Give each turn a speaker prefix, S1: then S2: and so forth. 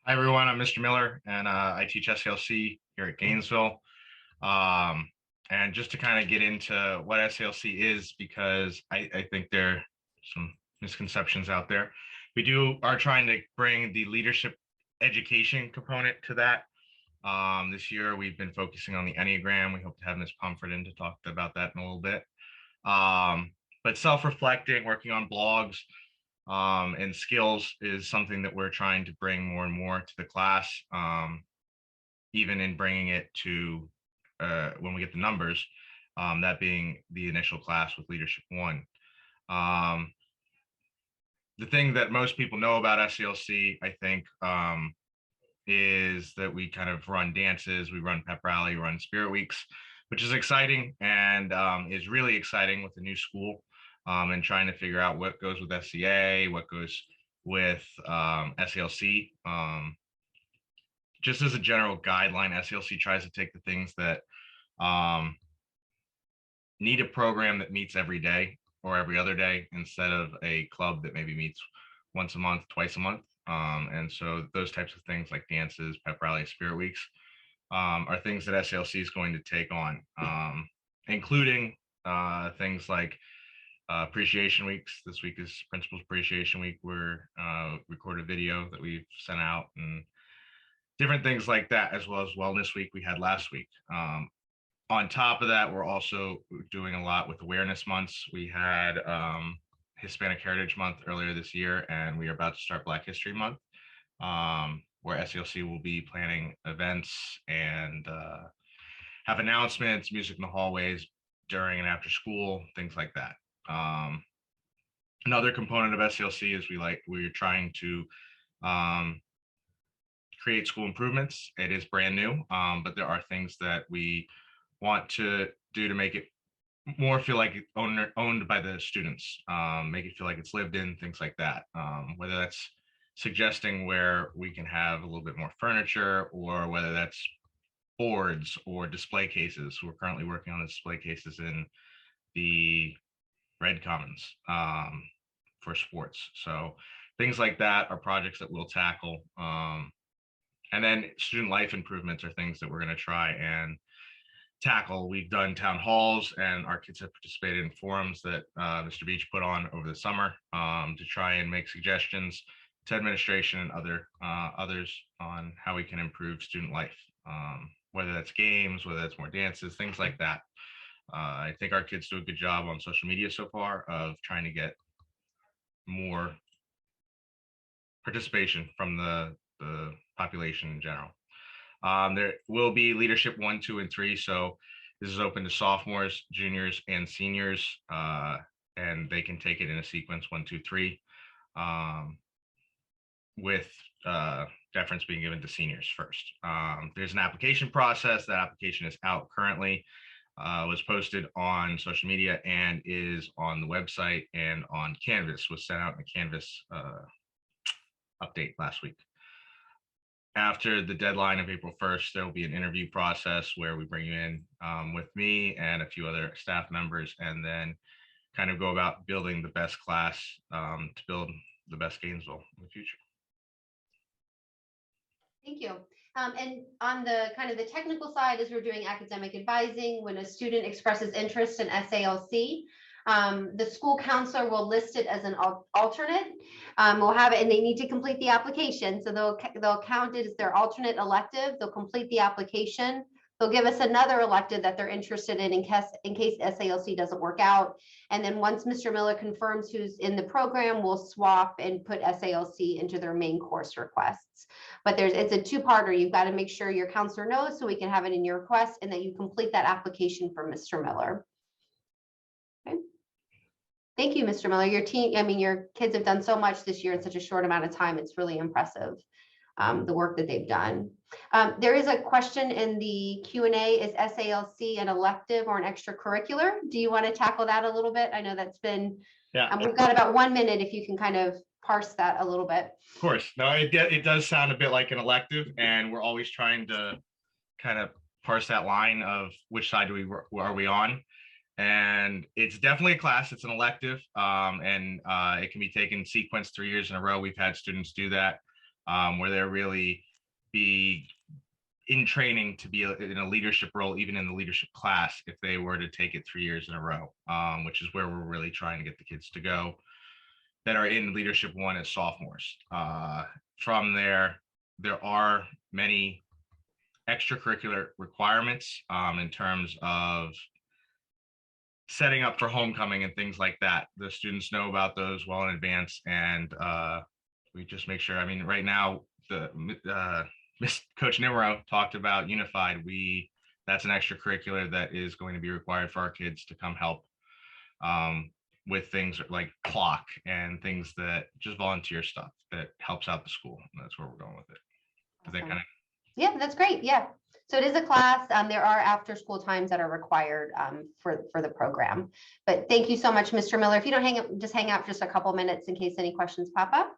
S1: Hi, everyone. I'm Mr. Miller, and I teach SALC here at Gainesville. Um, and just to kind of get into what SALC is, because I think there are some misconceptions out there. We are trying to bring the leadership education component to that. This year, we've been focusing on the Enneagram. We hope to have Ms. Pomfret in to talk about that in a little bit. But self-reflecting, working on blogs, and skills is something that we're trying to bring more and more to the class, even in bringing it to when we get the numbers, that being the initial class with Leadership 1. The thing that most people know about SALC, I think, is that we kind of run dances, we run pep rally, run spirit weeks, which is exciting and is really exciting with the new school, and trying to figure out what goes with SCA, what goes with SALC. Just as a general guideline, SALC tries to take the things that need a program that meets every day or every other day instead of a club that maybe meets once a month, twice a month. And so those types of things like dances, pep rally, spirit weeks are things that SALC is going to take on, including things like appreciation weeks. This week is Principals Appreciation Week. We're recorded a video that we've sent out and different things like that, as well as Wellness Week we had last week. On top of that, we're also doing a lot with awareness months. We had Hispanic Heritage Month earlier this year, and we are about to start Black History Month, where SALC will be planning events and have announcements, music in the hallways during and after school, things like that. Another component of SALC is we're trying to create school improvements. It is brand new, but there are things that we want to do to make it more feel like owned by the students, make it feel like it's lived in, things like that. Whether that's suggesting where we can have a little bit more furniture, or whether that's boards or display cases. We're currently working on the display cases in the Red Commons for sports. So things like that are projects that we'll tackle. And then student life improvements are things that we're going to try and tackle. We've done town halls, and our kids have participated in forums that Mr. Beach put on over the summer to try and make suggestions to administration and others on how we can improve student life, whether that's games, whether that's more dances, things like that. I think our kids do a good job on social media so far of trying to get more participation from the population in general. There will be Leadership 1, 2, and 3. So this is open to sophomores, juniors, and seniors, and they can take it in a sequence 1, 2, 3, with deference being given to seniors first. There's an application process. That application is out currently, was posted on social media and is on the website and on Canvas, was sent out in a Canvas update last week. After the deadline of April 1st, there will be an interview process where we bring you in with me and a few other staff members, and then kind of go about building the best class to build the best Gainesville in the future.
S2: Thank you. And on the kind of the technical side, as we're doing academic advising, when a student expresses interest in SALC, the school counselor will list it as an alternate. We'll have it, and they need to complete the application. So they'll count it as their alternate elective. They'll complete the application. They'll give us another elective that they're interested in case SALC doesn't work out. And then once Mr. Miller confirms who's in the program, we'll swap and put SALC into their main course requests. But it's a two-parter. You've got to make sure your counselor knows so we can have it in your request, and that you complete that application for Mr. Miller. Okay. Thank you, Mr. Miller. Your team, your kids have done so much this year in such a short amount of time. It's really impressive, the work that they've done. There is a question in the Q&A, is SALC an elective or an extracurricular? Do you want to tackle that a little bit? I know that's been, we've got about 1 minute if you can kind of parse that a little bit.
S1: Of course. No, it does sound a bit like an elective, and we're always trying to kind of parse that line of which side are we on. And it's definitely a class. It's an elective, and it can be taken sequence 3 years in a row. We've had students do that. where they're really be in training to be in a leadership role, even in the leadership class, if they were to take it 3 years in a row, which is where we're really trying to get the kids to go that are in leadership one as sophomores. From there are many extracurricular requirements in terms of setting up for homecoming and things like that. The students know about those well in advance, and we just make sure. I mean, right now, the Coach Nimro talked about Unified. That's an extracurricular that is going to be required for our kids to come help with things like clock and things that just volunteer stuff that helps out the school. And that's where we're going with it. Does that kind of?
S2: Yeah, that's great. Yeah. So it is a class. There are after school times that are required for the program. But thank you so much, Mr. Miller. If you don't just hang out for just a couple minutes in case any questions pop up.